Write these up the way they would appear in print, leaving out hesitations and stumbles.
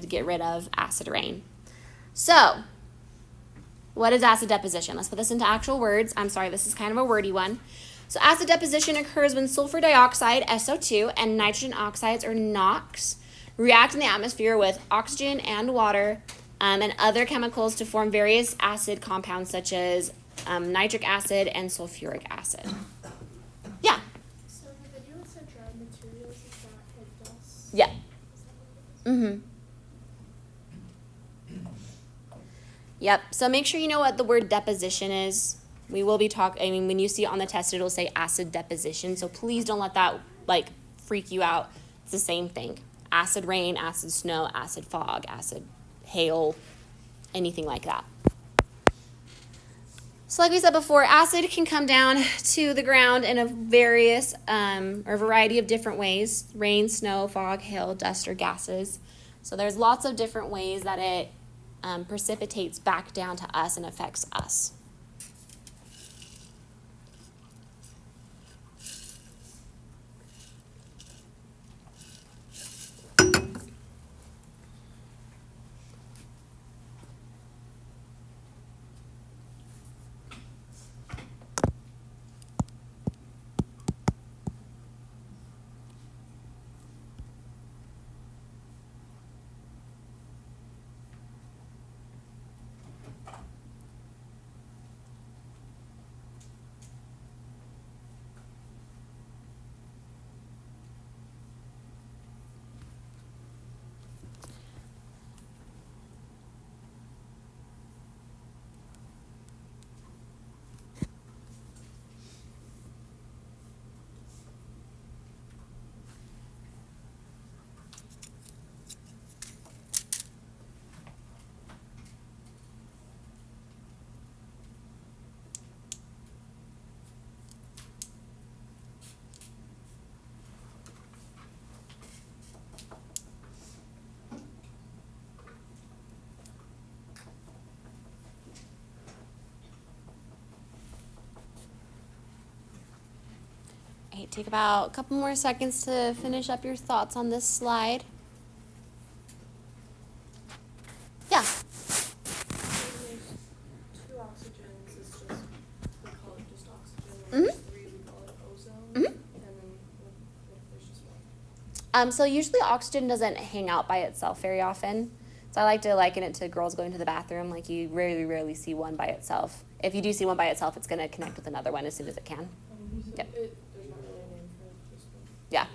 to get rid of acid rain. So, what is acid deposition? Let's put this into actual words. I'm sorry, this is kind of a wordy one. So acid deposition occurs when sulfur dioxide, SO2, and nitrogen oxides, or NOx, react in the atmosphere with oxygen and water and other chemicals to form various acid compounds such as nitric acid and sulfuric acid. Yeah? So the video said dried materials, is that like dust? Yeah. Mm-hmm. Yep, so make sure you know what the word deposition is. We will be when you see it on the test, it'll say acid deposition, so please don't let that, freak you out. It's the same thing. Acid rain, acid snow, acid fog, acid hail, anything like that. So like we said before, acid can come down to the ground in a variety of different ways. Rain, snow, fog, hail, dust, or gases. So there's lots of different ways that it precipitates back down to us and affects us. Take about a couple more seconds to finish up your thoughts on this slide. Yeah. Two oxygens is just, we call it just oxygen. Mm-hmm. There's three, we call it ozone. Mm-hmm. And then what if there's just one? So usually oxygen doesn't hang out by itself very often. So I like to liken it to girls going to the bathroom. Like you rarely see one by itself. If you do see one by itself, it's going to connect with another one as soon as it can. Yep. There's not really a name for it, just one. Yeah.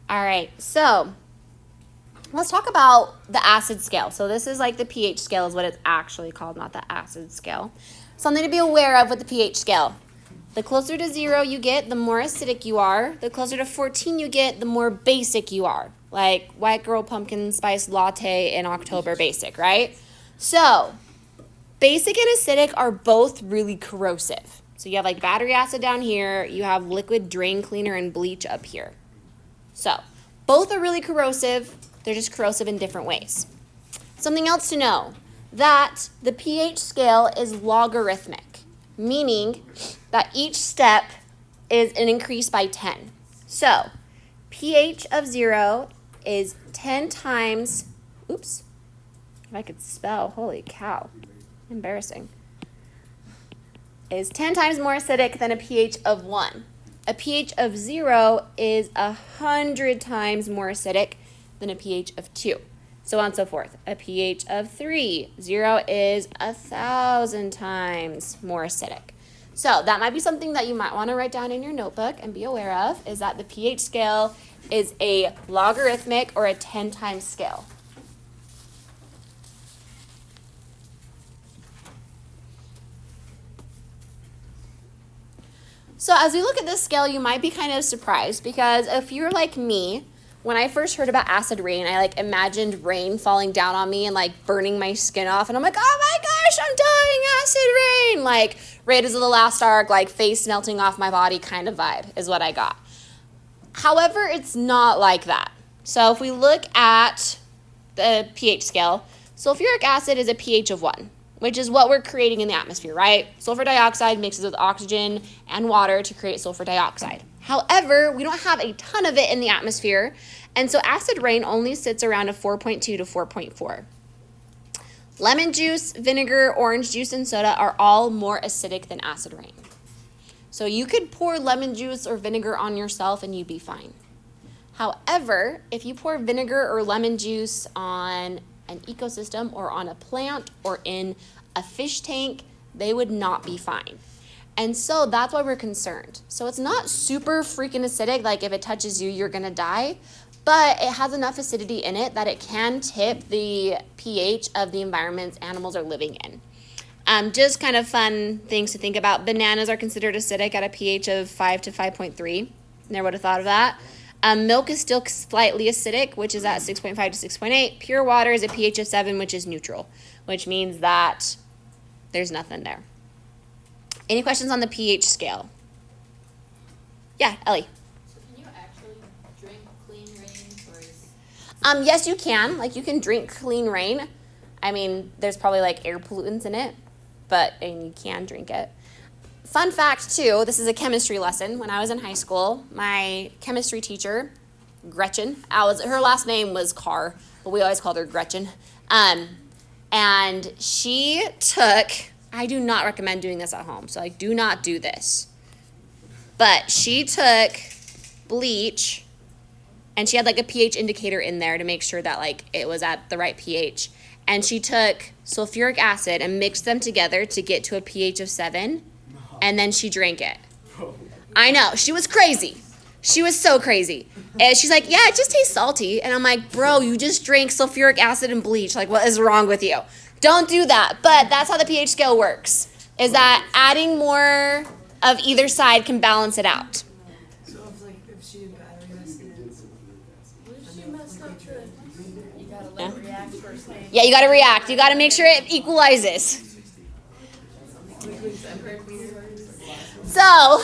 All right, so let's talk about the acid scale. So this is like the pH scale is what it's actually called, not the acid scale. Something to be aware of with the pH scale. The closer to 0 you get, the more acidic you are. The closer to 14 you get, the more basic you are. Like white girl pumpkin spice latte in October basic, right? So basic and acidic are both really corrosive. So you have like battery acid down here. You have liquid drain cleaner and bleach up here. So both are really corrosive. They're just corrosive in different ways. Something else to know, that the pH scale is logarithmic, meaning that each step is an increase by 10. So pH of 0 is 10 times, oops, if I could spell, holy cow, embarrassing, is 10 times more acidic than a pH of 1. A pH of 0 is 100 times more acidic than a pH of 2. So on and so forth. A pH of 3, 0 is 1,000 times more acidic. So that might be something that you might want to write down in your notebook and be aware of, is that the pH scale is a logarithmic or a 10 times scale. So as we look at this scale, you might be kind of surprised, because if you're like me, when I first heard about acid rain, I imagined rain falling down on me and burning my skin off, and I'm like, oh my gosh, I'm dying, acid rain, Raiders of the Lost Ark, face melting off my body kind of vibe is what I got. However, it's not like that. So if we look at the pH scale, sulfuric acid is a pH of 1, which is what we're creating in the atmosphere, right? Sulfur dioxide mixes with oxygen and water to create sulfur dioxide. However, we don't have a ton of it in the atmosphere, and so acid rain only sits around a 4.2 to 4.4. Lemon juice, vinegar, orange juice, and soda are all more acidic than acid rain. So you could pour lemon juice or vinegar on yourself and you'd be fine. However, if you pour vinegar or lemon juice on an ecosystem or on a plant or in a fish tank, they would not be fine. And so that's why we're concerned. So it's not super freaking acidic, like if it touches you, you're gonna die, but it has enough acidity in it that it can tip the pH of the environments animals are living in. Just kind of fun things to think about. Bananas are considered acidic at a pH of 5 to 5.3. Never would have thought of that. Milk is still slightly acidic, which is at 6.5 to 6.8. Pure water is a pH of 7, which is neutral, which means that there's nothing there. Any questions on the pH scale? Yeah, Ellie. So can you actually drink clean rain, or is... Yes, you can. Like, you can drink clean rain. I mean, there's probably like air pollutants in it, and you can drink it. Fun fact too, this is a chemistry lesson. When I was in high school, my chemistry teacher, Gretchen, her last name was Carr, but we always called her Gretchen. And she took, I do not recommend doing this at home, so I do not do this. But she took bleach, and she had like a pH indicator in there to make sure that like it was at the right pH. And she took sulfuric acid and mixed them together to get to a pH of 7. And then she drank it. I know, she was crazy. She was so crazy. And she's like, yeah, it just tastes salty. And I'm like, bro, you just drank sulfuric acid and bleach. Like, what is wrong with you? Don't do that. But that's how the pH scale works, is that adding more of either side can balance it out. So if she did battery accidents. What if she messed up the... You gotta let it react first thing. Yeah, you got to react. You got to make sure it equalizes. So,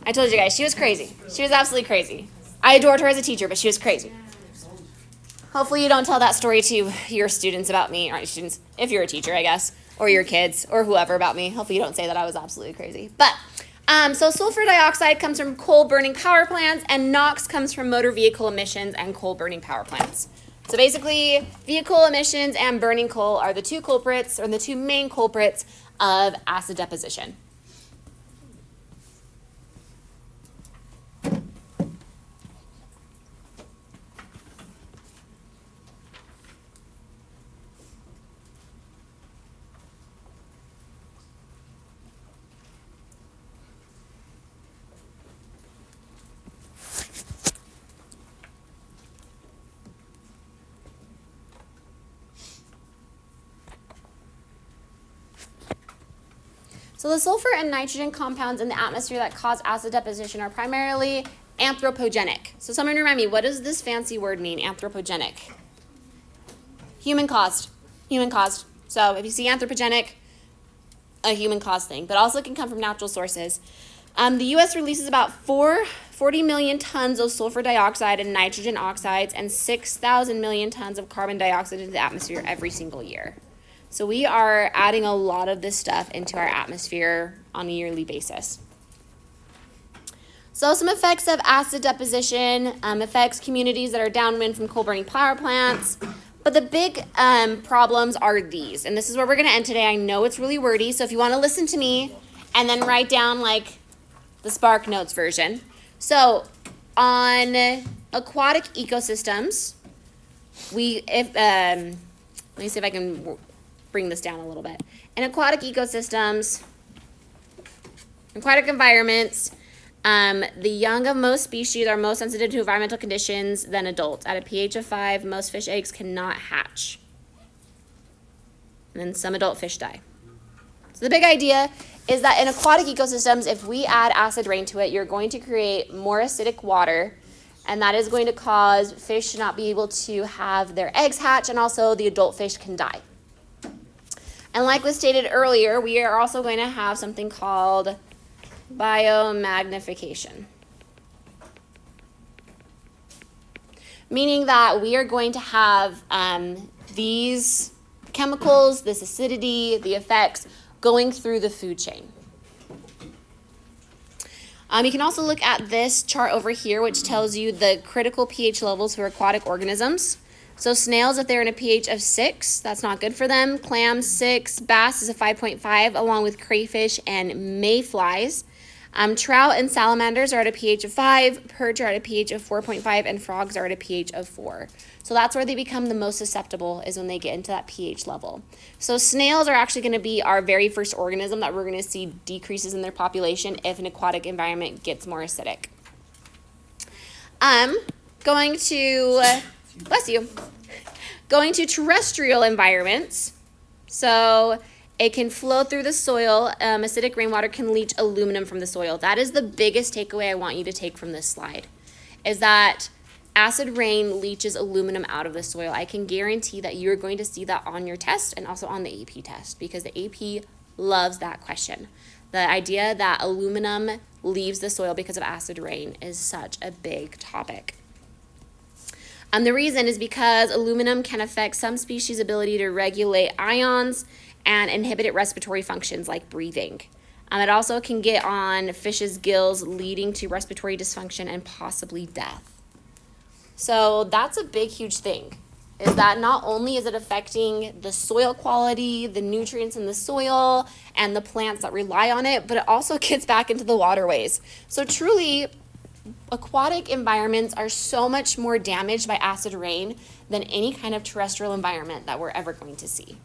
I told you guys, she was crazy. She was absolutely crazy. I adored her as a teacher, but she was crazy. Hopefully you don't tell that story to your students about me, or students, if you're a teacher, I guess, or your kids, or whoever about me. Hopefully you don't say that I was absolutely crazy. But, so sulfur dioxide comes from coal-burning power plants, and NOx comes from motor vehicle emissions and coal-burning power plants. So basically, vehicle emissions and burning coal are the two culprits, or the two main culprits of acid deposition. So the sulfur and nitrogen compounds in the atmosphere that cause acid deposition are primarily anthropogenic. So someone remind me, what does this fancy word mean, anthropogenic? Human caused. Human caused. So if you see anthropogenic, a human caused thing, but also it can come from natural sources. The U.S. releases about 40 million tons of sulfur dioxide and nitrogen oxides and 6,000 million tons of carbon dioxide into the atmosphere every single year. So we are adding a lot of this stuff into our atmosphere on a yearly basis. So some effects of acid deposition affects communities that are downwind from coal-burning power plants. But the big problems are these. And this is where we're going to end today. I know it's really wordy, so if you want to listen to me and then write down like the Spark Notes version. So on aquatic ecosystems, let me see if I can bring this down a little bit. In aquatic ecosystems, aquatic environments, the young of most species are most sensitive to environmental conditions than adults. At a pH of 5, most fish eggs cannot hatch. And then some adult fish die. So the big idea is that in aquatic ecosystems, if we add acid rain to it, you're going to create more acidic water, and that is going to cause fish to not be able to have their eggs hatch, and also the adult fish can die. And like was stated earlier, we are also going to have something called biomagnification. Meaning that we are going to have these chemicals, this acidity, the effects going through the food chain. You can also look at this chart over here, which tells you the critical pH levels for aquatic organisms. So snails, if they're in a pH of 6, that's not good for them. Clams, 6. Bass is a 5.5, along with crayfish and mayflies. Trout and salamanders are at a pH of 5. Perch are at a pH of 4.5, and frogs are at a pH of 4. So that's where they become the most susceptible, is when they get into that pH level. So snails are actually going to be our very first organism that we're going to see decreases in their population if an aquatic environment gets more acidic. Going to, bless you, going to terrestrial environments. So it can flow through the soil. Acidic rainwater can leach aluminum from the soil. That is the biggest takeaway I want you to take from this slide, is that acid rain leaches aluminum out of the soil. I can guarantee that you're going to see that on your test and also on the AP test, because the AP loves that question. The idea that aluminum leaves the soil because of acid rain is such a big topic. The reason is because aluminum can affect some species' ability to regulate ions and inhibit respiratory functions like breathing. It also can get on fish's gills, leading to respiratory dysfunction and possibly death. So that's a big, huge thing, is that not only is it affecting the soil quality, the nutrients in the soil, and the plants that rely on it, but it also gets back into the waterways. So truly, aquatic environments are so much more damaged by acid rain than any kind of terrestrial environment that we're ever going to see.